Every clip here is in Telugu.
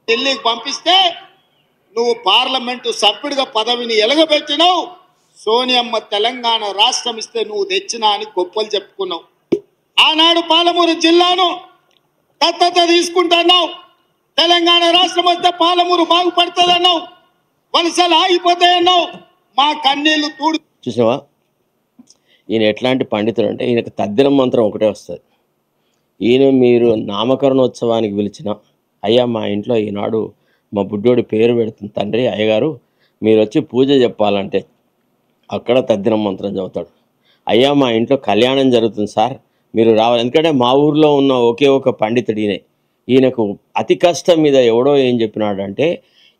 ఢిల్లీకి పంపిస్తే నువ్వు పార్లమెంటు సభ్యుడిగా పదవిని ఎలగబెట్టినావు. సోనియమ్మ తెలంగాణ రాష్ట్రం ఇస్తే నువ్వు తెచ్చినా అని గొప్పలు చెప్పుకున్నావు. ఆనాడు పాలమూరు జిల్లాను దత్తత తీసుకుంటున్నావు. తెలంగాణ రాష్ట్రం వస్తే పాలమూరు బాగుపడుతుందన్నావు. వలసలు ఆగిపోతాయన్నావు. మా కన్నీళ్లు తూడు. చూసావా, ఈయన ఎట్లాంటి పండితుడు అంటే ఈయనకు తద్దినం మంత్రం ఒకటే వస్తుంది. ఈయన మీరు నామకరణోత్సవానికి పిలిచిన, అయ్యా మా ఇంట్లో ఈనాడు మా బుడ్డోడి పేరు పెడుతుంది తండ్రి, అయ్యగారు మీరు వచ్చి పూజ చెప్పాలంటే అక్కడ తద్దినం మంత్రం చదువుతాడు. అయ్యా మా ఇంట్లో కళ్యాణం జరుగుతుంది సార్ మీరు రావాలి. ఎందుకంటే మా ఊర్లో ఉన్న ఒకే ఒక పండితుడు ఈయనే. ఈయనకు అతి కష్టం మీద ఎవడో ఏం చెప్పినాడంటే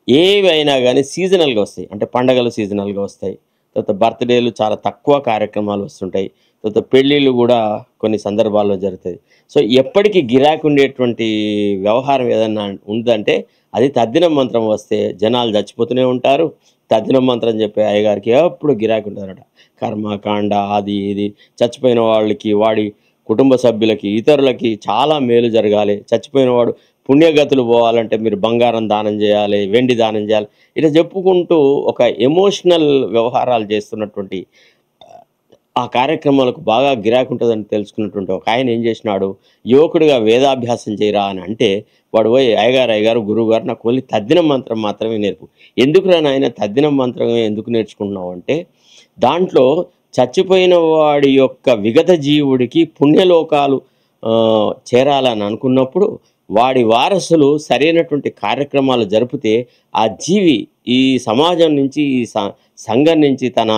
ఏవైనా కానీ సీజనల్గా వస్తాయి, అంటే పండగలు సీజనల్గా వస్తాయి, తర్వాత బర్త్డేలు చాలా తక్కువ కార్యక్రమాలు వస్తుంటాయి, తర్వాత పెళ్ళిళ్ళు కూడా కొన్ని సందర్భాల్లో జరుగుతాయి. సో ఎప్పటికీ గిరాకు ఉండేటువంటి వ్యవహారం ఏదన్నా ఉందంటే అది తద్దినం మంత్రం వస్తే జనాలు చచ్చిపోతూనే ఉంటారు. తద్దినం మంత్రం చెప్పే అయ్యగారికి ఎప్పుడు గిరాకు ఉంటుందన్నమాట. కర్మకాండ అది ఇది, చచ్చిపోయిన వాళ్ళకి వాడి కుటుంబ సభ్యులకి ఇతరులకి చాలా మేలు జరగాలి, చచ్చిపోయిన వాడు పుణ్యగతులు పోవాలంటే మీరు బంగారం దానం చేయాలి, వెండి దానం చేయాలి, ఇలా చెప్పుకుంటూ ఒక ఎమోషనల్ వ్యవహారాలు చేస్తున్నటువంటి ఆ కార్యక్రమాలకు బాగా గిరాకు ఉంటుందని తెలుసుకున్నటువంటి ఒక ఆయన ఏం చేసినాడు, యువకుడిగా వేదాభ్యాసం చేయరా అని అంటే వాడు పోయి అయ్యగారు గురువుగారు నాకు ఓన్లీ తద్దినం మంత్రం మాత్రమే నేర్పు. ఎందుకురా నాయన తద్దినం మంత్రమే ఎందుకు నేర్చుకుంటున్నావు అంటే దాంట్లో చచ్చిపోయిన వాడి యొక్క విగత జీవుడికి పుణ్యలోకాలు చేరాలని అనుకున్నప్పుడు వాడి వారసులు సరైనటువంటి కార్యక్రమాలు జరిపితే ఆ జీవి ఈ సమాజం నుంచి ఈ సంఘం నుంచి తన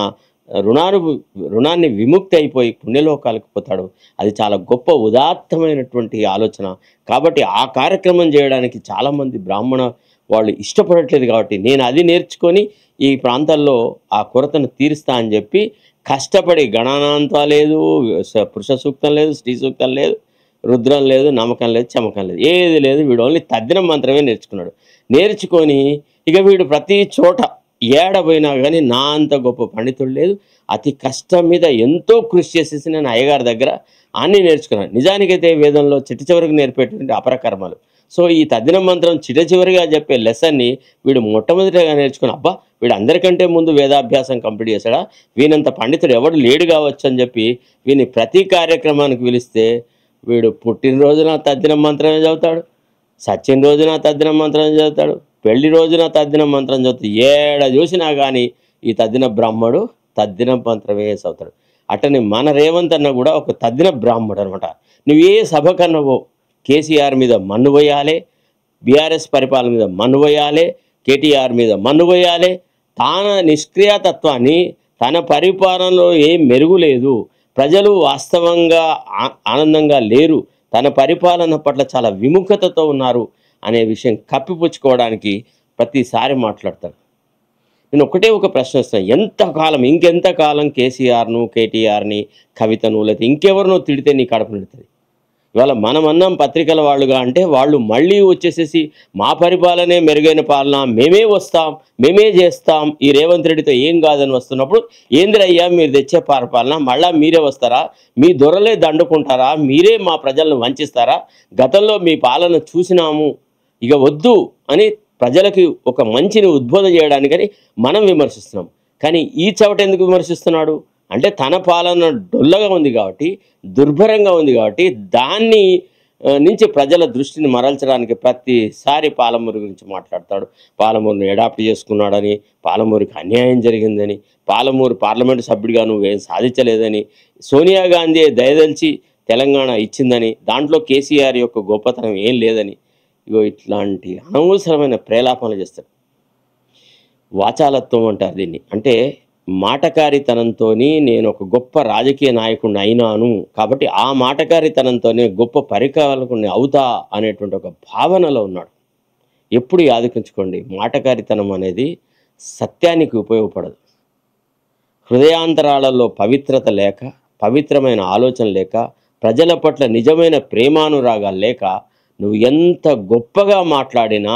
రుణాన్ని విముక్తి అయిపోయి పుణ్యలోకాలకు పోతాడు. అది చాలా గొప్ప ఉదాత్తమైనటువంటి ఆలోచన. కాబట్టి ఆ కార్యక్రమం చేయడానికి చాలామంది బ్రాహ్మణ వాళ్ళు ఇష్టపడట్లేదు. కాబట్టి నేను అది నేర్చుకొని ఈ ప్రాంతాల్లో ఆ కొరతను తీరుస్తా అని చెప్పి కష్టపడి గణానాంతం లేదు, పురుష సూక్తం లేదు, స్త్రీ సూక్తం లేదు, రుద్రం లేదు, నమ్మకం లేదు, చమకం లేదు, ఏది లేదు. వీడు ఓన్లీ తద్దినం మంత్రమే నేర్చుకున్నాడు. నేర్చుకొని ఇక వీడు ప్రతి చోట ఏడపోయినా కానీ నా అంత గొప్ప పండితుడు లేదు. అతి కష్టం మీద ఎంతో కృషి చేసేసి నేను అయ్యగారి దగ్గర అన్నీ నేర్చుకున్నాను. నిజానికైతే వేదంలో చిట్ట చివరికి నేర్పేటువంటి అపరకర్మలు. సో ఈ తద్దినం మంత్రం చిట్ట చివరిగా చెప్పే లెసన్ని వీడు మొట్టమొదటిగా నేర్చుకుని అబ్బా వీడు అందరికంటే ముందు వేదాభ్యాసం కంప్లీట్ చేశాడా, వీనంత పండితుడు ఎవడు లేడు కావచ్చు అని చెప్పి వీని ప్రతి కార్యక్రమానికి పిలిస్తే వీడు పుట్టినరోజున తద్దినం మంత్రమే చదువుతాడు, సచ్చిన రోజున తద్దినం మంత్రం చదువుతాడు, పెళ్లి రోజున తద్దినం మంత్రం చదువుతాడు. ఏడ చూసినా కానీ ఈ తద్దిన బ్రాహ్మడు తద్దినం మంత్రమే చదువుతాడు. అట్టని మన రేవంత్ అన్న కూడా ఒక తద్దిన బ్రాహ్మడు అనమాట. నువ్వు ఏ సభ కన్నవో కేసీఆర్ మీద మన్ను పోయాలి, బీఆర్ఎస్ పరిపాలన మీద మన్ను పోయాలి, కేటీఆర్ మీద మన్ను పోయాలి. తన నిష్క్రియాతత్వాన్ని, తన పరిపాలనలో ఏం మెరుగు లేదు, ప్రజలు వాస్తవంగా ఆనందంగా లేరు, తన పరిపాలన పట్ల చాలా విముఖతతో ఉన్నారు అనే విషయం కప్పిపుచ్చుకోవడానికి ప్రతిసారి మాట్లాడతారు. నేను ఒకటే ఒక ప్రశ్న వస్తాను, ఎంతకాలం ఇంకెంతకాలం కేసీఆర్ను, కేటీఆర్ని, కవితను లేకపోతే ఇంకెవరినో తిడితే నీ కడుపు నిడుతుంది? ఇవాళ మనమన్నాం పత్రికల వాళ్ళుగా అంటే వాళ్ళు మళ్ళీ వచ్చేసేసి మా పరిపాలనే మెరుగైన పాలన, మేమే వస్తాం, మేమే చేస్తాం, ఈ రేవంత్ రెడ్డితో ఏం కాదని వస్తున్నప్పుడు ఏందిరయ్యా మీరు తెచ్చే పరిపాలన, మళ్ళా మీరే వస్తారా, మీ దొరలే దండుకుంటారా, మీరే మా ప్రజలను వంచిస్తారా, గతంలో మీ పాలన చూసినాము ఇక వద్దు అని ప్రజలకి ఒక మంచిని ఉద్బోధ చేయడానికని మనం విమర్శిస్తున్నాం. కానీ ఈ చవట ఎందుకు విమర్శిస్తున్నాడు అంటే తన పాలన డొల్లగా ఉంది కాబట్టి, దుర్భరంగా ఉంది కాబట్టి దాన్ని నుంచి ప్రజల దృష్టిని మరల్చడానికి ప్రతిసారి పాలమూరు గురించి మాట్లాడతాడు. పాలమూరుని అడాప్ట్ చేసుకున్నాడని, పాలమూరుకి అన్యాయం జరిగిందని, పాలమూరు పార్లమెంటు సభ్యుడిగా నువ్వేం సాధించలేదని, సోనియా గాంధీ దయదలిచి తెలంగాణ ఇచ్చిందని, దాంట్లో కేసీఆర్ యొక్క గొప్పతనం ఏం లేదని, ఇగో ఇట్లాంటి అనవసరమైన ప్రేలాపనలు చేస్తాడు. వాచాలత్వం అంటారు దీన్ని. అంటే మాటకారితనంతో నేను ఒక గొప్ప రాజకీయ నాయకుడిని అయినాను కాబట్టి ఆ మాటకారితనంతోనే గొప్ప పరిపాలకుడిని అవుతా అనేటువంటి ఒక భావనలో ఉన్నాడు. ఎప్పుడు యాదకించుకోండి, మాటకారితనం అనేది సత్యానికి ఉపయోగపడదు. హృదయాంతరాలలో పవిత్రత లేక, పవిత్రమైన ఆలోచన లేక, ప్రజల పట్ల నిజమైన ప్రేమానురాగాలు లేక నువ్వు ఎంత గొప్పగా మాట్లాడినా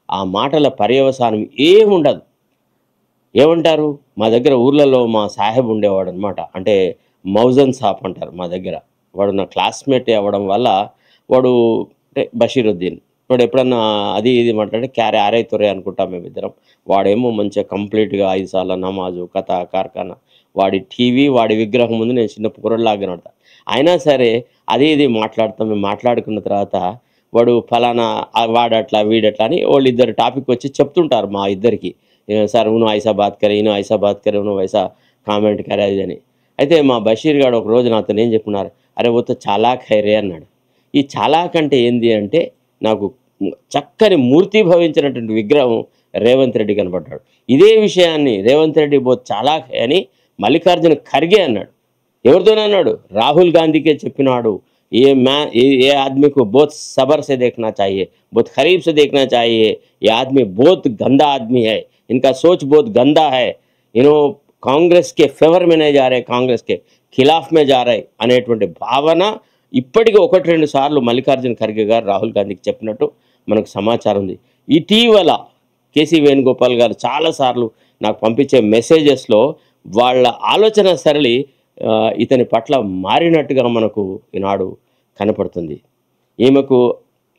ఆ మాటల పర్యవసానం ఏముండదు. ఏమంటారు, మా దగ్గర ఊర్లలో మా సాహెబ్ ఉండేవాడు అనమాట, అంటే మౌజన్ సాప్ అంటారు మా దగ్గర. వాడు నా క్లాస్మేట్ అవ్వడం వల్ల వాడు అంటే బషీరుద్దీన్, వాడు ఎప్పుడన్నా అది ఇది మాట్లాడి క్యారే ఆరే తొరే అనుకుంటాం మేమిద్దరం. వాడేమో మంచిగా కంప్లీట్గా 5 సార్ల నమాజు కథ కార్ఖానా, వాడి టీవీ వాడి విగ్రహం ముందు నేను చిన్న పూరల్లాగా కనబడతా. అయినా సరే అది ఇది మాట్లాడతాం. మేము మాట్లాడుకున్న తర్వాత వాడు ఫలానా వాడట్లా వీడట్లా అని వాళ్ళిద్దరు టాపిక్ వచ్చి చెప్తుంటారు మా ఇద్దరికి. సార్ ఉను ఐసా బాత్ కరే, ఇను ఐసా బాత్ కరే, ఉను వైసా కామెంట్ కరే అది అని. అయితే మా బషీర్ గారు ఒక రోజు నాతో ఏం చెప్పున్నారు, అరే ఓతో చాలాక్ హై రే అన్నాడు. ఈ చాలాక్ అంటే ఏంది అంటే నాకు చక్కని మూర్తి భవించినటువంటి విగ్రహం రేవంత్ రెడ్డి కనబడ్డాడు. ఇదే విషయాన్ని రేవంత్ రెడ్డి బోత్ చాలాక్ హై అని మల్లికార్జున ఖర్గే అన్నాడు. ఎవరితోనన్నాడు? రాహుల్ గాంధీకే చెప్పినాడు. ये आदमी को बहुत सब्र से देखना चाहिए, बहुत करीब से देखना चाहिए. ये आदमी बहुत गंदा आदमी है, इनका सोच बहुत गंदा है, इन्हों कांग्रेस के फेवर में नहीं जा रहे, कांग्रेस के खिलाफ में जा रहे అనేటువంటి భావన ఇప్పటికీ 1-2 సార్లు మల్లికార్జున ఖర్గే గారు రాహుల్ గాంధీకి చెప్పినట్టు మనకు సమాచారం ఉంది. ఇటీవల కేసీ వేణుగోపాల్ గారు చాలాసార్లు నాకు పంపించే మెసేజెస్లో వాళ్ళ ఆలోచన సరళి ఇతని పట్ల మారినట్టుగా మనకు ఈనాడు కనపడుతుంది. ఈమెకు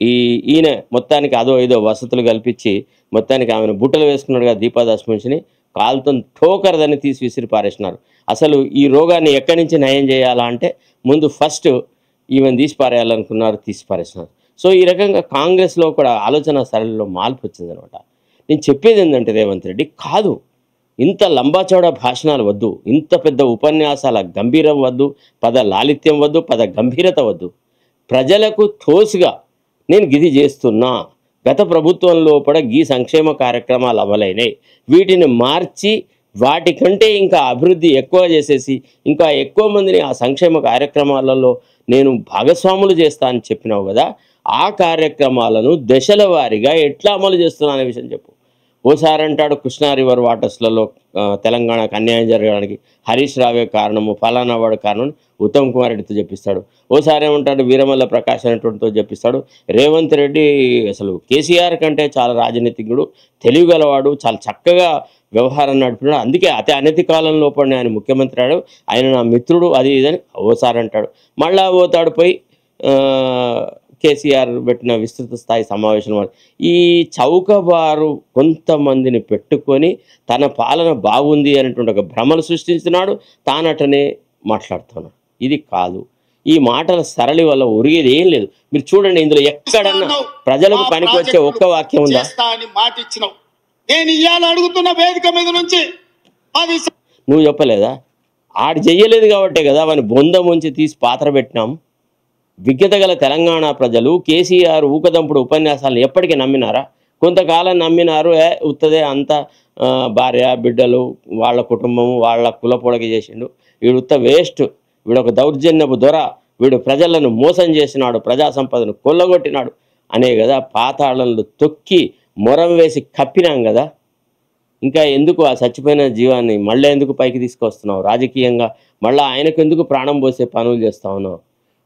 ఈయన మొత్తానికి అదో ఏదో వసతులు కల్పించి మొత్తానికి ఆమెను బుట్టలు వేసుకున్నాడుగా దీపాదాస్ మున్షిని కాలుతో ఠోకరదని తీసి విసిరి పారేసినారు. అసలు ఈ రోగాన్ని ఎక్కడి నుంచి నయం చేయాలా అంటే ముందు ఫస్ట్ ఈమెను తీసి పారేయాలనుకున్నారు, తీసి పారేసినారు. సో ఈ రకంగా కాంగ్రెస్లో కూడా ఆలోచన సరళిలో మార్పు వచ్చిందనమాట. నేను చెప్పేది ఏంటంటే రేవంత్ రెడ్డి కాదు, ఇంత లంబాచౌడ భాషణాలు వద్దు, ఇంత పెద్ద ఉపన్యాసాల గంభీరం వద్దు, పద లాలిత్యం వద్దు, పద గంభీరత వద్దు. ప్రజలకు తోసుగా నేను గిది చేస్తున్నా, గత ప్రభుత్వంలో కూడా గీ సంక్షేమ కార్యక్రమాలు అమలైనాయి, వీటిని మార్చి వాటికంటే ఇంకా అభివృద్ధి ఎక్కువ చేసేసి ఇంకా ఎక్కువ మందిని ఆ సంక్షేమ కార్యక్రమాలలో నేను భాగస్వాములు చేస్తా అని చెప్పినావు కదా, ఆ కార్యక్రమాలను దశల వారీగా ఎట్లా అమలు చేస్తున్నా అనే విషయం చెప్పు. ఓసారి అంటాడు కృష్ణా రివర్ వాటర్స్లలో తెలంగాణకు అన్యాయం జరగడానికి హరీష్ రావే కారణము, ఫలానా వాడు కారణం ఉత్తమ్ కుమార్ రెడ్డితో చెప్పిస్తాడు. ఓసారి ఏమంటాడు వీరమల్ల ప్రకాష్ అనేటువంటితో చెప్పిస్తాడు. రేవంత్ రెడ్డి అసలు కేసీఆర్ కంటే చాలా రాజనీతిజ్ఞుడు, తెలివిగలవాడు, చాలా చక్కగా వ్యవహారం నడిపినాడు, అందుకే అతి అనతి కాలంలో పడిన ఆయన ముఖ్యమంత్రి ఆడు, ఆయన నా మిత్రుడు అది ఇదని ఓసారి అంటాడు. మళ్ళా పోతాడు పోయి కేసీఆర్ పెట్టిన విస్తృత స్థాయి సమావేశం. ఈ చౌకబారు కొంతమందిని పెట్టుకొని తన పాలన బాగుంది అనేటువంటి ఒక భ్రమలు సృష్టించుతున్నాడు, తానటనే మాట్లాడుతున్నాడు. ఇది కాదు. ఈ మాటల సరళి వల్ల ఒరిగేది ఏం లేదు. మీరు చూడండి, ఇందులో ఎక్కడన్నా ప్రజలకు పనికి వచ్చే ఒక్క వాక్యం ఉందా? మాట ఇచ్చినావు, నేను ఇవాళ అడుగుతున్న వేదిక మీద నుంచి నువ్వు చెప్పలేదా? ఆడు చెయ్యలేదు కాబట్టే కదా వాని బొంద ముంచి తీసి పాత్ర పెట్టినాం. విజ్ఞత గల తెలంగాణ ప్రజలు కేసీఆర్ ఊకదంపుడు ఉపన్యాసాలను ఎప్పటికీ నమ్మినారా? కొంతకాలం నమ్మినారు. ఉత్తదే అంత భార్య బిడ్డలు వాళ్ళ కుటుంబం వాళ్ళ కులపొడకి చేసిండు, వీడు ఉత్త వేస్ట్, వీడు ఒక దౌర్జన్యపు దొర, వీడు ప్రజలను మోసం చేసినాడు, ప్రజా సంపదను కొల్లగొట్టినాడు అనే కదా పాతాళంలో తొక్కి మొరం వేసి కప్పినాం కదా. ఇంకా ఎందుకు ఆ చచ్చిపోయిన జీవాన్ని మళ్ళీ ఎందుకు పైకి తీసుకొస్తున్నావు? రాజకీయంగా మళ్ళీ ఆయనకు ఎందుకు ప్రాణం పోసే పనులు చేస్తా ఉన్నావు?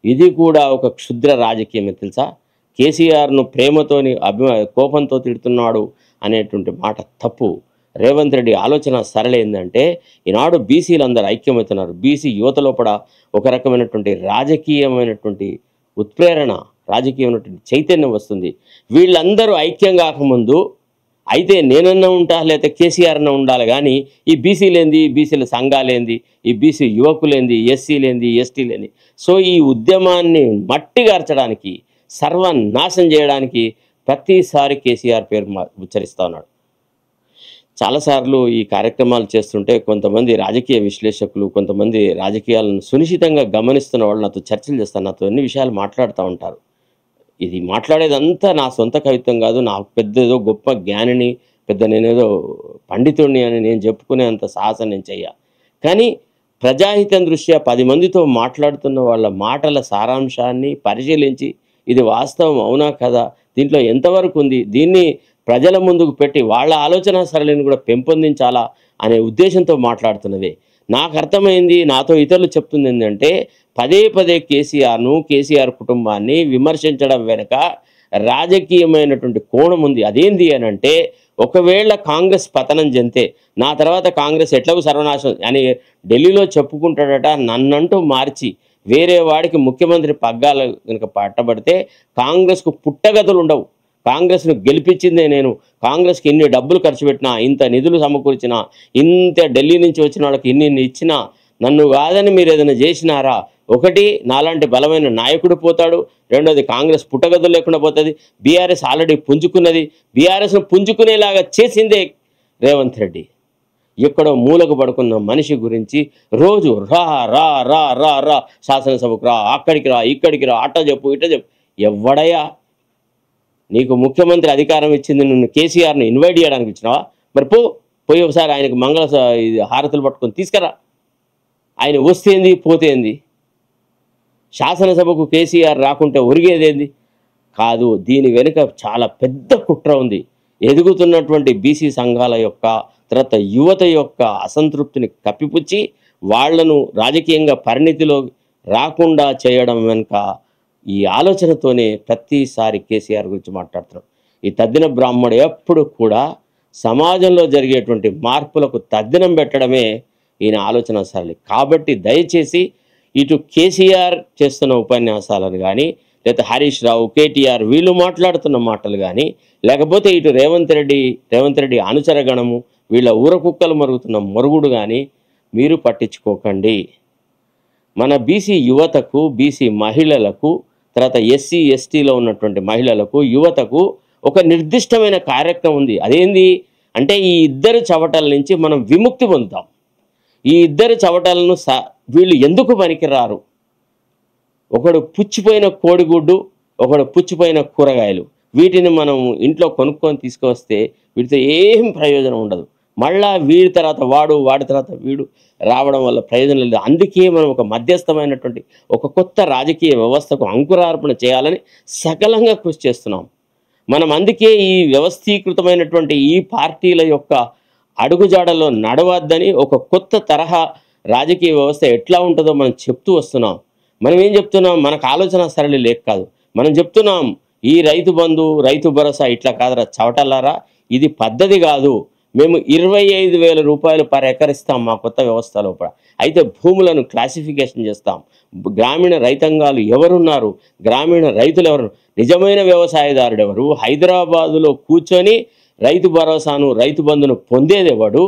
ఇది కూడా ఒక క్షుద్ర రాజకీయమే తెలుసా. కేసీఆర్ను ప్రేమతోని కోపంతో తిడుతున్నాడు అనేటువంటి మాట తప్పు. రేవంత్ రెడ్డి ఆలోచన సరళేందంటే ఈనాడు బీసీలు అందరూ ఐక్యమవుతున్నారు. బీసీ యువతలో కూడా ఒక రకమైనటువంటి రాజకీయమైనటువంటి ఉత్ప్రేరణ, రాజకీయమైనటువంటి చైతన్యం వస్తుంది. వీళ్ళందరూ ఐక్యం కాకముందు అయితే నేనన్నా ఉంటా లేకపోతే కేసీఆర్ అన్నా ఉండాలి, కానీ ఈ బీసీలేంది, బీసీల సంఘాలేంది, ఈ బీసీ యువకులేంది, ఎస్సీలేంది, ఎస్టీలేంది. సో ఈ ఉద్యమాన్ని మట్టిగార్చడానికి, సర్వనాశనం చేయడానికి ప్రతిసారి కేసీఆర్ పేరు ఉచ్చరిస్తూ ఉన్నాడు. చాలాసార్లు ఈ కార్యక్రమాలు చేస్తుంటే కొంతమంది రాజకీయ విశ్లేషకులు, కొంతమంది రాజకీయాలను సునిశ్చితంగా గమనిస్తున్న వాళ్ళు నాతో చర్చలు చేస్తారు, నాతో అన్ని విషయాలు మాట్లాడుతూ ఉంటారు. ఇది మాట్లాడేదంతా నా సొంత కవిత్వం కాదు, నాకు పెద్దదో గొప్ప జ్ఞానిని, పెద్ద నేనేదో పండితుడిని అని నేను చెప్పుకునే అంత సాహసం నేను చెయ్య. కానీ ప్రజాహితం దృష్ట్యా 10 మందితో మాట్లాడుతున్న వాళ్ళ మాటల సారాంశాన్ని పరిశీలించి ఇది వాస్తవం అవునా కదా, దీంట్లో ఎంతవరకు ఉంది, దీన్ని ప్రజల ముందుకు పెట్టి వాళ్ళ ఆలోచన సరళిని కూడా పెంపొందించాలా అనే ఉద్దేశంతో మాట్లాడుతున్నదే. నాకు అర్థమైంది, నాతో ఇతరులు చెప్తుంది ఏంటంటే పదే పదే కేసీఆర్ కుటుంబాన్ని విమర్శించడం వెనుక రాజకీయమైనటువంటి కోణం ఉంది. అదేంది అని అంటే, ఒకవేళ కాంగ్రెస్ పతనం చెందితే నా తర్వాత కాంగ్రెస్ ఎట్లాగూ సర్వనాశనం అని ఢిల్లీలో చెప్పుకుంటాడట. నన్నంటూ మార్చి వేరే వాడికి ముఖ్యమంత్రి పగ్గాలు కనుక పట్టబడితే కాంగ్రెస్కు పుట్టగతులు ఉండవు, కాంగ్రెస్ను గెలిపించిందే నేను, కాంగ్రెస్కి ఇన్ని డబ్బులు ఖర్చు పెట్టినా, ఇంత నిధులు సమకూర్చినా, ఇంత ఢిల్లీ నుంచి వచ్చిన వాళ్ళకి ఇన్ని ఇచ్చినా, నన్ను కాదని మీరు ఏదైనా చేసినారా? ఒకటి, నాలాంటి బలమైన నాయకుడు పోతాడు. రెండోది, కాంగ్రెస్ పుట్టగదులు లేకుండా పోతుంది. BRS already పుంజుకున్నది. బీఆర్ఎస్ను పుంజుకునేలాగా చేసిందే రేవంత్ రెడ్డి. ఎక్కడో మూలకు పడుకున్న మనిషి గురించి రోజు రా రా రా రా రా శాసనసభకు రా, అక్కడికి రా, ఇక్కడికి రా, అట్ట చెప్పు ఇట్ట చెప్పు. ఎవడయ్యా నీకు ముఖ్యమంత్రి అధికారం ఇచ్చింది? నిన్ను కేసీఆర్ని ఇన్వైట్ చేయడానికి ఇచ్చినావా? మరి పోయి ఒకసారి ఆయనకు హారతులు పట్టుకొని తీసుకురా. ఆయన వస్తేంది పోతేంది? శాసనసభకు కేసీఆర్ రాకుంటే ఒరిగేదేంది కాదు. దీని వెనుక చాలా పెద్ద కుట్ర ఉంది. ఎదుగుతున్నటువంటి బీసీ సంఘాల యొక్క, తర్వాత యువత యొక్క అసంతృప్తిని కప్పిపుచ్చి వాళ్లను రాజకీయంగా పరిణితిలో రాకుండా చేయడం వెనుక ఈ ఆలోచనతోనే ప్రతిసారి కేసీఆర్ గురించి మాట్లాడుతున్నాం. ఈ తద్దిన బ్రాహ్మడు ఎప్పుడు కూడా సమాజంలో జరిగేటువంటి మార్పులకు తద్దినం పెట్టడమే ఈయన ఆలోచన సరళి. కాబట్టి దయచేసి ఇటు కేసీఆర్ చేస్తున్న ఉపన్యాసాలను కానీ, లేదా హరీష్ రావు, కేటీఆర్ వీళ్ళు మాట్లాడుతున్న మాటలు కానీ, లేకపోతే ఇటు రేవంత్ రెడ్డి అనుచరగణము వీళ్ళ ఊరకుక్కలు మరుగుతున్న మరుగుడు కానీ మీరు పట్టించుకోకండి. మన బీసీ యువతకు, బీసీ మహిళలకు, తర్వాత ఎస్సీ ఎస్టీలో ఉన్నటువంటి మహిళలకు, యువతకు ఒక నిర్దిష్టమైన కార్యక్రమం ఉంది. అదేంది అంటే ఈ ఇద్దరు చవటల నుంచి మనం విముక్తి పొందుతాం. ఈ ఇద్దరు చవటలను వీళ్ళు ఎందుకు పనికిరారు? ఒకడు పుచ్చిపోయిన కోడిగుడ్డు, ఒకడు పుచ్చిపోయిన కూరగాయలు. వీటిని మనం ఇంట్లో కొనుక్కొని తీసుకొస్తే వీటితో ఏం ప్రయోజనం ఉండదు. మళ్ళా వీడి తర్వాత వాడి తర్వాత వీడు రావడం వల్ల ప్రయోజనం లేదు. అందుకే మనం ఒక మధ్యస్థమైనటువంటి ఒక కొత్త రాజకీయ వ్యవస్థకు అంకురార్పణ చేయాలని సకలంగా కృషి చేస్తున్నాం. మనం అందుకే ఈ వ్యవస్థీకృతమైనటువంటి ఈ పార్టీల యొక్క అడుగుజాడలో నడవద్దని ఒక కొత్త తరహా రాజకీయ వ్యవస్థ ఎట్లా ఉంటుందో మనం చెప్తూ వస్తున్నాం. మనం ఏం చెప్తున్నాం? మనకు ఆలోచన సరళి లేక కాదు. మనం చెప్తున్నాం ఈ రైతు బంధు, రైతు భరోసా ఇట్లా కాదురా చవటల్లారా, ఇది పద్ధతి కాదు. మేము 25,000 రూపాయలు పర్ ఎకర్ ఇస్తాం మా కొత్త వ్యవస్థ లోపల. అయితే భూములను క్లాసిఫికేషన్ చేస్తాం. గ్రామీణ రైతాంగాలు ఎవరున్నారు, గ్రామీణ రైతులు ఎవరు, నిజమైన వ్యవసాయదారుడు ఎవరు, హైదరాబాదులో కూర్చొని రైతు భరోసాను, రైతు బంధును పొందేదెవడు,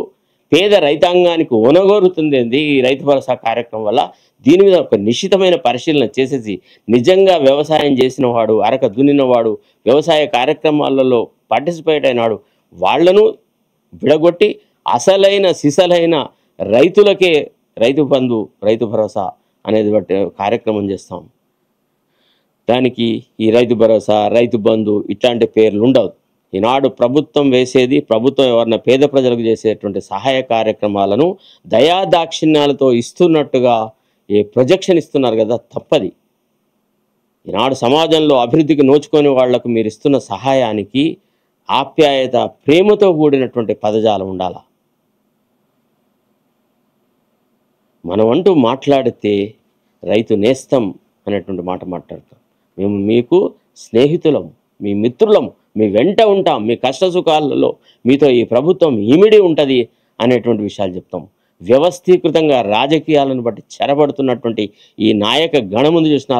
పేద రైతాంగానికి ఒనగోరుతుంది ఏంది ఈ రైతు భరోసా కార్యక్రమం వల్ల. దీని మీద ఒక నిశ్చితమైన పరిశీలన చేసేసి నిజంగా వ్యవసాయం చేసిన వాడు, అరక దున్నినవాడు, వ్యవసాయ కార్యక్రమాలలో పార్టిసిపేట్ అయినాడు వాళ్లను విడగొట్టి అసలైన సిసలైన రైతులకే రైతు బంధు, రైతు భరోసా అనేది బట్టి కార్యక్రమం చేస్తాం. దానికి ఈ రైతు భరోసా, రైతు బంధు ఇట్లాంటి పేర్లు ఉండవు. ఈనాడు ప్రభుత్వం వేసేది, ప్రభుత్వం ఎవరన్నా పేద ప్రజలకు చేసేటువంటి సహాయ కార్యక్రమాలను దయాదాక్షిణ్యాలతో ఇస్తున్నట్టుగా ఏ ప్రొజెక్షన్ ఇస్తున్నారు కదా, తప్పది. ఈనాడు సమాజంలో అభివృద్ధికి నోచుకొని వాళ్లకు మీరు ఇస్తున్న సహాయానికి ఆప్యాయత, ప్రేమతో కూడినటువంటి పదజాలం ఉండాలా. మనం అంటూ మాట్లాడితే రైతు నేస్తం అనేటువంటి మాట మాట్లాడతాం. మేము మీకు స్నేహితులం, మీ మిత్రులం, మీ వెంట ఉంటాం, మీ కష్ట సుఖాలలో మీతో ఈ ప్రభుత్వం ఇమిడి ఉంటుంది అనేటువంటి విషయాలు చెప్తాం. వ్యవస్థీకృతంగా రాజకీయాలను బట్టి చెరబడుతున్నటువంటి ఈ నాయక గణముందు చూసినా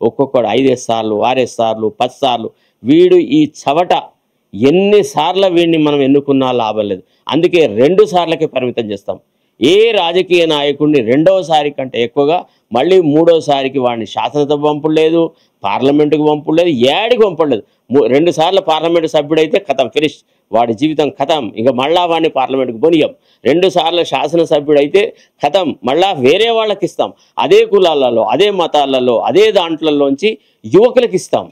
ఒక్కొక్కడు 5 సార్లు 6 సార్లు 10 సార్లు వీడు ఈ చవట ఎన్నిసార్లు వీడిని మనం ఎన్నుకున్నా లాభం లేదు. అందుకే 2 సార్లకే పరిమితం చేస్తాం. ఏ రాజకీయ నాయకుడిని రెండవసారి కంటే ఎక్కువగా మళ్ళీ మూడోసారికి వాడిని శాసనసభ పంపుడు లేదు, పార్లమెంటుకు పంపుడు లేదు, ఏడికి పంపుడు లేదు. 2 సార్లు పార్లమెంటు సభ్యుడైతే కథం, ఫినిష్, వాడి జీవితం కథం. ఇక మళ్ళా వాడిని పార్లమెంటుకు పోనీయం. 2 సార్లు శాసనసభ్యుడైతే కథం, మళ్ళా వేరే వాళ్ళకి ఇస్తాం. అదే కులాలలో, అదే మతాలలో, అదే దాంట్లలోంచి యువకులకు ఇస్తాం.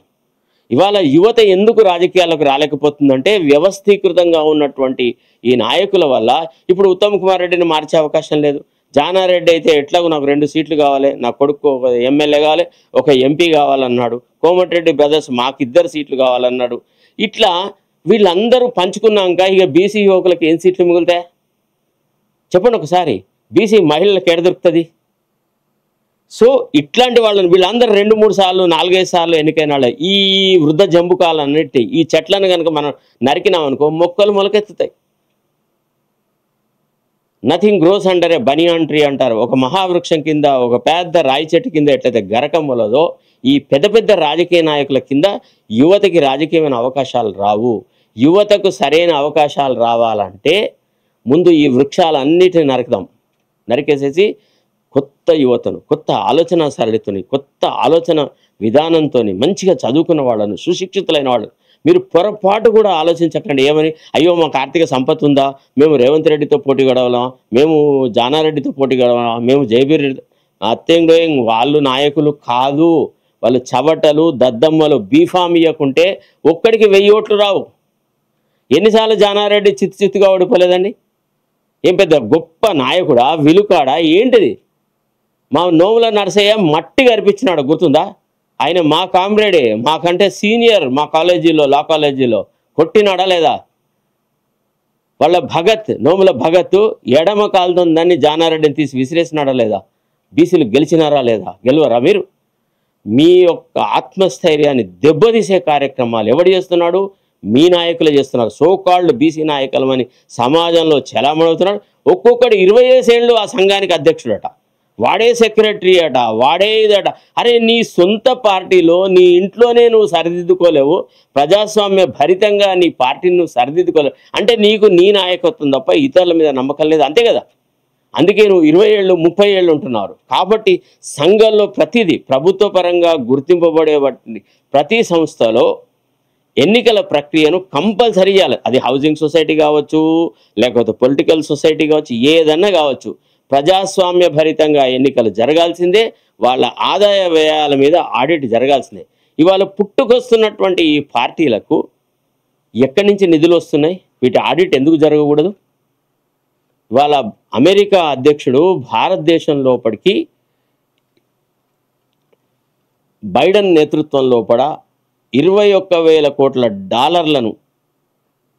ఇవాళ యువత ఎందుకు రాజకీయాలకు రాలేకపోతుందంటే వ్యవస్థీకృతంగా ఉన్నటువంటి ఈ నాయకుల వల్ల. ఇప్పుడు ఉత్తమ్ కుమార్ రెడ్డిని మార్చే అవకాశం లేదు. జానారెడ్డి అయితే ఎట్లాగో నాకు 2 సీట్లు కావాలి, నా కొడుకు ఒక ఎమ్మెల్యే కావాలి, ఒక ఎంపీ కావాలన్నాడు. కోమటిరెడ్డి బ్రదర్స్ మాకు 2 సీట్లు కావాలన్నాడు. ఇట్లా వీళ్ళందరూ పంచుకున్నాక ఇక బీసీ యువకులకు ఏం సీట్లు మిగులుతాయి చెప్పండి ఒకసారి? బీసీ మహిళలకు ఎడ దొరుకుతుంది? సో ఇట్లాంటి వాళ్ళని వీళ్ళందరూ 2-3 సార్లు 4-5 సార్లు ఎన్నికైన వాళ్ళే. ఈ వృద్ధ జంబుకాలన్నిటి ఈ చెట్లను కనుక మనం నరికినామనుకో మొక్కలు మొలకెత్తుతాయి. నథింగ్ గ్రోస్ అండర్ ఏ బనియాన్ ట్రీ అంటారు. ఒక మహావృక్షం కింద, ఒక పెద్ద రాయి చెట్టు కింద ఎట్లయితే గరకం మొలదో ఈ పెద్ద పెద్ద రాజకీయ నాయకుల కింద యువతకి రాజకీయమైన అవకాశాలు రావు. యువతకు సరైన అవకాశాలు రావాలంటే ముందు ఈ వృక్షాలన్నిటిని నరికేసేసి కొత్త యువతను, కొత్త ఆలోచన సరళితోని, కొత్త ఆలోచన విధానంతో మంచిగా చదువుకున్న వాళ్ళను, సుశిక్షితులైన వాళ్ళు మీరు పొరపాటు కూడా ఆలోచించకండి. ఏమని, అయ్యో మాకు ఆర్థిక సంపత్తి ఉందా, మేము రేవంత్ రెడ్డితో పోటీ గడవలాం, మేము జానారెడ్డితో పోటీ గడవలాం, మేము జైబీర్ రెడ్డి అత్తెంగ్ వాళ్ళు నాయకులు కాదు. వాళ్ళు చవటలు, దద్దమ్మలు. బీఫామ్ ఇవ్వకుంటే ఒక్కడికి 1000 ఓట్లు రావు. ఎన్నిసార్లు జానారెడ్డి చిత్తుగా ఓడిపోలేదండి? ఏం పెద్ద గొప్ప నాయకుడా, విలుకాడా, ఏంటిది? మా నోముల నరసయ్య మట్టి కనిపించినాడు, గుర్తుందా? ఆయన మా కామ్రేడే, మాకంటే సీనియర్. మా కాలేజీలో, లా కాలేజీలో కొట్టినాడా లేదా? వాళ్ళ నోముల భగత్ ఎడమ కాలుతో దాన్ని జానారెడ్డిని తీసి విసిరేసినాడా లేదా? బీసీలు గెలిచినారా లేదా? గెలవరా మీరు? మీ యొక్క ఆత్మస్థైర్యాన్ని దెబ్బతీసే కార్యక్రమాలు ఎవడు చేస్తున్నాడు? మీ నాయకులే చేస్తున్నారు. సోకాల్డ్ బీసీ నాయకులమని సమాజంలో చలామణవుతున్నాడు. ఒక్కొక్కడు 25 ఏళ్ళు ఆ సంఘానికి అధ్యక్షుడట, వాడే సెక్రటరీ అట, వాడే ఇదట. అరే నీ సొంత పార్టీలో నీ ఇంట్లోనే నువ్వు సరిదిద్దుకోలేవు, ప్రజాస్వామ్య భరితంగా నీ పార్టీని నువ్వు సరిదిద్దుకోలేవు అంటే నీకు నీ నాయకత్వం తప్ప ఇతరుల మీద నమ్మకం లేదు, అంతే కదా? అందుకే నువ్వు 20 ఏళ్ళు 30 ఏళ్ళు ఉంటున్నారు. కాబట్టి సంఘంలో ప్రతిదీ ప్రభుత్వ పరంగా గుర్తింపబడే ప్రతి సంస్థలో ఎన్నికల ప్రక్రియను కంపల్సరీ చేయాలి. అది హౌసింగ్ సొసైటీ కావచ్చు, లేకపోతే పొలిటికల్ సొసైటీ కావచ్చు, ఏదన్నా కావచ్చు. ప్రజాస్వామ్య భరితంగా ఎన్నికలు జరగాల్సిందే. వాళ్ళ ఆదాయ వ్యయాల మీద ఆడిట్ జరగాల్సిందే. ఇవాళ పుట్టుకొస్తున్నటువంటి ఈ పార్టీలకు ఎక్కడి నుంచి నిధులు వస్తున్నాయి? వీటి ఆడిట్ ఎందుకు జరగకూడదు? ఇవాళ అమెరికా అధ్యక్షుడు భారతదేశం లోపలికి బైడెన్ నేతృత్వం లోపల $21,000 కోట్ల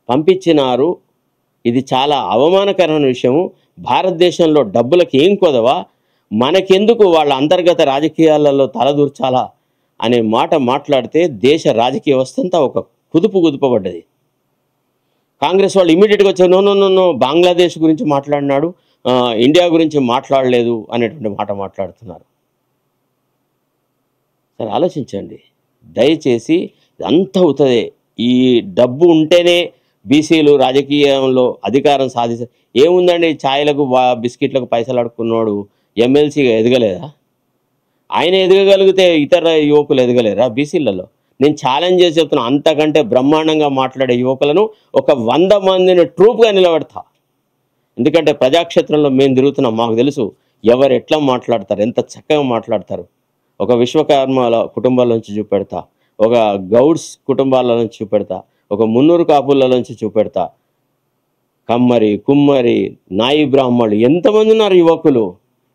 పంపించినారు. ఇది చాలా అవమానకరమైన విషయము. భారతదేశంలో డబ్బులకు ఏం కొదవా, మనకెందుకు వాళ్ళ అంతర్గత రాజకీయాలలో తలదూర్చాలా అనే మాట మాట్లాడితే దేశ రాజకీయ వ్యవస్థ అంతా ఒక కుదుపబడ్డది. కాంగ్రెస్ వాళ్ళు ఇమీడియట్గా వచ్చారు, నో బంగ్లాదేశ్ గురించి మాట్లాడినాడు, ఇండియా గురించి మాట్లాడలేదు అనేటువంటి మాట మాట్లాడుతున్నారు. సరే ఆలోచించండి దయచేసి. ఇదంతా అవుతుంది. ఈ డబ్బు ఉంటేనే బీసీలు రాజకీయంలో అధికారం సాధిస్తారు. ఏముందండి, ఛాయలకు బిస్కెట్లకు పైసలు అడుక్కున్నాడు ఎమ్మెల్సీగా ఎదగలేదా? ఆయన ఎదగగలిగితే ఇతర యువకులు ఎదగలేరా బీసీలలో? నేను ఛాలెంజ్ చేసి చెప్తున్నా, అంతకంటే బ్రహ్మాండంగా మాట్లాడే యువకులను ఒక 100 మందిని ట్రూప్గా నిలబెడతా. ఎందుకంటే ప్రజాక్షేత్రంలో మేము తిరుగుతున్నాం, మాకు తెలుసు ఎవరు ఎట్లా మాట్లాడతారు, ఎంత చక్కగా మాట్లాడతారు. ఒక విశ్వకర్మల కుటుంబాల నుంచి చూపెడతా, ఒక గౌడ్స్ కుటుంబాల నుంచి చూపెడతా, ఒక మున్నూరు కాపుల నుంచి చూపెడతా, కమ్మరి, కుమ్మరి, నాయి బ్రాహ్మణులు ఎంతమంది ఉన్నారు యువకులు.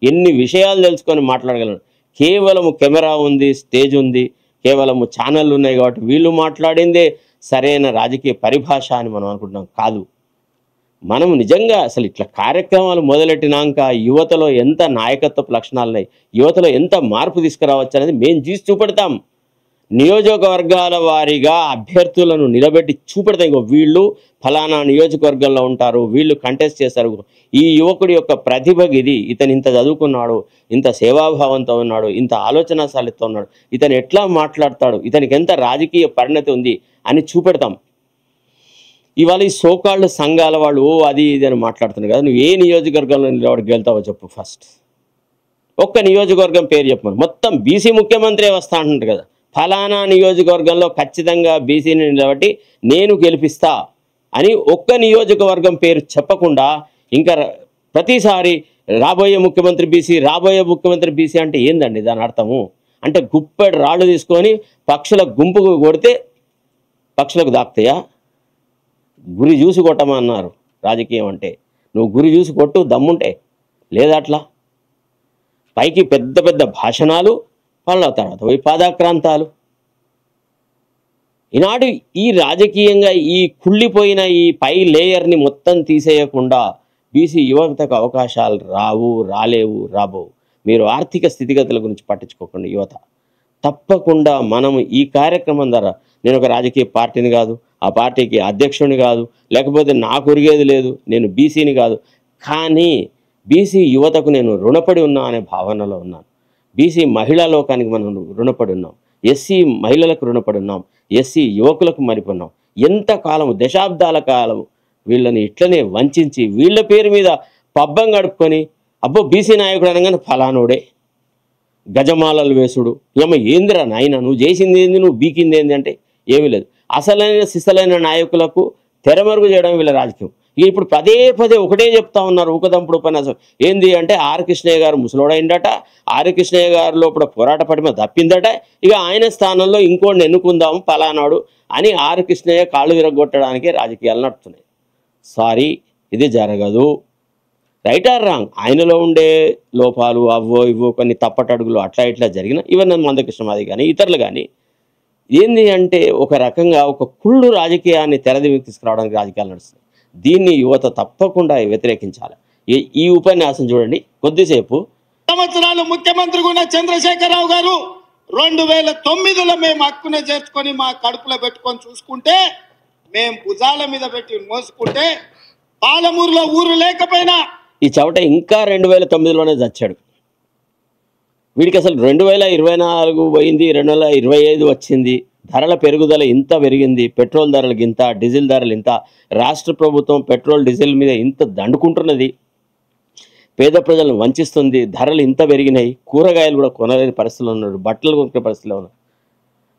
ఎన్ని విషయాలు తెలుసుకొని మాట్లాడగలరు. కేవలము కెమెరా ఉంది, స్టేజ్ ఉంది, కేవలము ఛానళ్ళు ఉన్నాయి కాబట్టి వీళ్ళు మాట్లాడిందే సరైన రాజకీయ పరిభాష అని మనం అనుకుంటున్నాం. కాదు, మనం నిజంగా అసలు ఇట్లా కార్యక్రమాలు మొదలెట్టినాక యువతలో ఎంత నాయకత్వపు లక్షణాలు ఉన్నాయి, యువతలో ఎంత మార్పు తీసుకురావచ్చు అనేది మేము చేసి చూపెడతాం. నియోజకవర్గాల వారీగా అభ్యర్థులను నిలబెట్టి చూపెడతాం. ఇంకో వీళ్ళు ఫలానా నియోజకవర్గంలో ఉంటారు, వీళ్ళు కంటెస్ట్ చేస్తారు, ఈ యువకుడి యొక్క ప్రతిభకి ఇది, ఇతను ఇంత చదువుకున్నాడు, ఇంత సేవాభావంతో ఉన్నాడు, ఇంత ఆలోచనాశాలితో ఉన్నాడు, ఇతను ఎట్లా మాట్లాడతాడు, ఇతనికి ఎంత రాజకీయ పరిణతి ఉంది అని చూపెడతాం. ఇవాళ ఈ సోకాళ్ళు సంఘాల వాళ్ళు అది ఇది అని మాట్లాడుతున్నారు కదా. నువ్వు ఏ నియోజకవర్గంలో నిలబడికి వెళ్తావో చెప్పు. ఫస్ట్ ఒక్క నియోజకవర్గం పేరు చెప్పమను. మొత్తం బీసీ ముఖ్యమంత్రి వస్తా అంటున్నారు కదా. ఫలానా నియోజకవర్గంలో ఖచ్చితంగా బీసీని నిలబట్టి నేను గెలిపిస్తా అని ఒక్క నియోజకవర్గం పేరు చెప్పకుండా ఇంకా ప్రతిసారి రాబోయే ముఖ్యమంత్రి బీసీ, రాబోయే ముఖ్యమంత్రి బీసీ అంటే ఏందండి దాని అర్థము? అంటే గుప్పెడు రాళ్ళు తీసుకొని పక్షుల గుంపుకు కొడితే పక్షులకు దాక్తాయా? గురి చూసి కొట్టమన్నారు రాజకీయం అంటే. నువ్వు గురి చూసి కొట్టు దమ్ముంటే, లేదా అట్లా పైకి పెద్ద పెద్ద భాషణాలు, వాళ్ళ తర్వాత పోయి పాదాక్రాంతాలు. ఈనాడు ఈ రాజకీయంగా ఈ కుళ్ళిపోయిన ఈ పై లేయర్ని మొత్తం తీసేయకుండా బీసీ యువతకు అవకాశాలు రాబోవు. మీరు ఆర్థిక స్థితిగతుల గురించి పట్టించుకోకండి యువత. తప్పకుండా మనం ఈ కార్యక్రమం ద్వారా, నేను ఒక రాజకీయ పార్టీని కాదు, ఆ పార్టీకి అధ్యక్షుడిని కాదు, లేకపోతే నాకు ఉరిగేది లేదు, నేను బీసీని కాదు, కానీ బీసీ యువతకు నేను రుణపడి ఉన్నా అనే భావనలో ఉన్నాను. బీసీ మహిళా లోకానికి మనం రుణపడి ఉన్నాం, ఎస్సీ మహిళలకు రుణపడి ఉన్నాం, ఎస్సీ యువకులకు మరిపన్నాం. ఎంతకాలము, దశాబ్దాల కాలము వీళ్ళని ఇట్లనే వంచి వీళ్ళ పేరు మీద పబ్బం గడుపుకొని అబ్బో బీసీ నాయకుడు అనగానే ఫలానోడే గజమాలలు వేసుడు. ఏందిరా నాయన నువ్వు చేసింది ఏంది, నువ్వు బీకింది ఏంది అంటే ఏమీ లేదు. అసలైన సిసలైన నాయకులకు తెరమరుగు చేయడం వీళ్ళ రాజకీయం. ఇప్పుడు పదే పదే ఒకటే చెప్తా ఉన్నారు ఊకదంపుడు ఉపన్యాసం. ఏంది అంటే ఆర్ కృష్ణయ్య గారు ముసలోడైందట, ఆర్ కృష్ణయ్య గారు లోపల పోరాట పటిమ తప్పిందట, ఇక ఆయన స్థానంలో ఇంకోటిని ఎన్నుకుందాము పలానాడు అని ఆర్ కృష్ణయ్య కాళ్ళు విరగొట్టడానికి రాజకీయాలు నడుస్తున్నాయి. సారీ, ఇది జరగదు. రైట్ ఆర్ రాంగ్, ఆయనలో ఉండే లోపాలు అవో ఇవో కొన్ని తప్పటడుగులు అట్లా ఇట్లా జరిగిన ఈవెన్ మందకృష్ణమాది కానీ ఇతరులు కానీ ఏంది అంటే ఒక రకంగా ఒక కుళ్ళు రాజకీయాన్ని తెరదిమికి తీసుకురావడానికి రాజకీయాలు నడుస్తున్నాయి. దీన్ని యువత తప్పకుండా వ్యతిరేకించాలి. ఈ ఉపన్యాసం చూడండి కొద్దిసేపు. సంవత్సరాలు ముఖ్యమంత్రిగా ఉన్న చంద్రశేఖరరావు గారు 2009లో మేము హక్కున చేర్చుకొని మా కడుపులో పెట్టుకొని చూసుకుంటే, మేము భుజాల మీద పెట్టి మోసుకుంటే, పాలమూరులో ఊరు లేకపోయినా ఈ చవట ఇంకా 2009లోనే చచ్చాడు. వీడికి అసలు 2024 పోయింది, 2025 వచ్చింది. ధరల పెరుగుదల ఇంత పెరిగింది, పెట్రోల్ ధరలకు ఇంత, డీజిల్ ధరలు ఇంత, రాష్ట్ర ప్రభుత్వం పెట్రోల్ డీజిల్ మీద ఇంత దండుకుంటున్నది, పేద ప్రజలను వంచిస్తుంది, ధరలు ఇంత పెరిగినాయి, కూరగాయలు కూడా కొనలేని పరిస్థితుల్లో ఉన్నాడు, బట్టలు కొనుక్కునే పరిస్థితిలో ఉన్నాడు.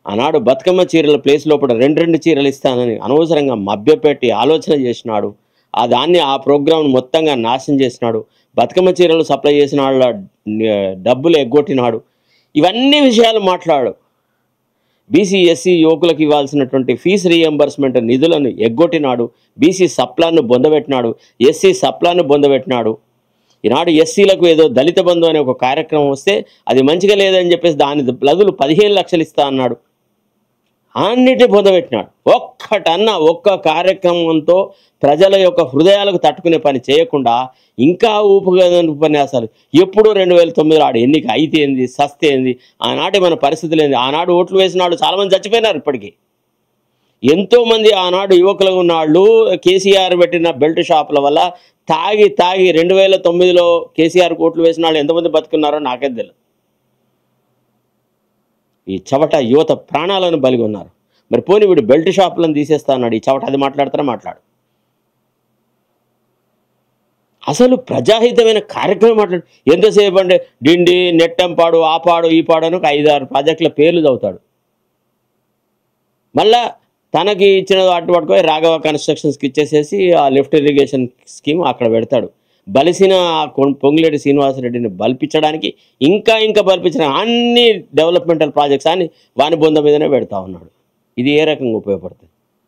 ఆనాడు బతుకమ్మ చీరల ప్లేస్ లోపల 2 చీరలు ఇస్తానని అనవసరంగా మభ్యపెట్టి ఆలోచన చేసినాడు. ఆ ప్రోగ్రామ్ను మొత్తంగా నాశనం చేసినాడు. బతుకమ్మ చీరలు సప్లై చేసిన వాళ్ళ డబ్బులు ఎగ్గొట్టినాడు. ఇవన్నీ విషయాలు మాట్లాడు. బీసీ ఎస్సీ యువకులకు ఇవ్వాల్సినటువంటి ఫీజు రీఎంబర్స్మెంట్ నిధులను ఎగ్గొట్టినాడు. బీసీ సప్లాను బొందబెట్టినాడు, ఎస్సీ సప్లాను బొందబెట్టినాడు. ఈనాడు ఎస్సీలకు ఏదో దళిత బంధు అనే ఒక కార్యక్రమం వస్తే అది మంచిగా లేదని చెప్పేసి దాని బదులు 15 లక్షలు ఇస్తా అన్నాడు. అన్నిటి పొందబెట్టినాడు. ఒక్క కార్యక్రమంతో ప్రజల యొక్క హృదయాలకు తట్టుకునే పని చేయకుండా ఇంకా ఉపన్యాసాలు. ఎప్పుడు 2009 ఆడు ఎన్నిక అయితే ఏంది, సస్తే ఏంది, ఆనాటి మన పరిస్థితులు ఏంది. ఆనాడు ఓట్లు వేసిన వాళ్ళు చాలామంది చచ్చిపోయినారు. ఇప్పటికీ ఎంతోమంది ఆనాడు యువకులు ఉన్నవాళ్ళు కేసీఆర్ పెట్టిన బెల్ట్ షాపుల వల్ల తాగి 2009లో కేసీఆర్ ఓట్లు వేసిన వాళ్ళు ఎంతమంది బతుకున్నారో నాకే తెలియదు. ఈ చవట యువత ప్రాణాలను బలిగి ఉన్నారు. మరి పోనీ వీడు బెల్ట్ షాపులను తీసేస్తా అన్నాడు. ఈ చవట అది మాట్లాడతారా? మాట్లాడు. అసలు ప్రజాహితమైన కార్యక్రమం మాట్లాడు. ఎంతసేపు అంటే డిండి, నెట్టంపాడు, ఆ పాడు, ఈ పాడు అని ఒక 5-6 ప్రాజెక్టుల పేర్లు చదువుతాడు. మళ్ళా తనకి ఇచ్చిన అటు పట్టుకొని రాఘవ కన్స్ట్రక్షన్స్కి ఇచ్చేసేసి ఆ లిఫ్ట్ ఇరిగేషన్ స్కీమ్ అక్కడ పెడతాడు. బలిసిన పొంగులేటి శ్రీనివాసరెడ్డిని బల్పించడానికి ఇంకా బల్పించిన అన్ని డెవలప్మెంటల్ ప్రాజెక్ట్స్ అని వాని బొంద మీదనే పెడతా ఉన్నాడు. ఇది ఏ రకంగా ఉపయోగపడుతుంది?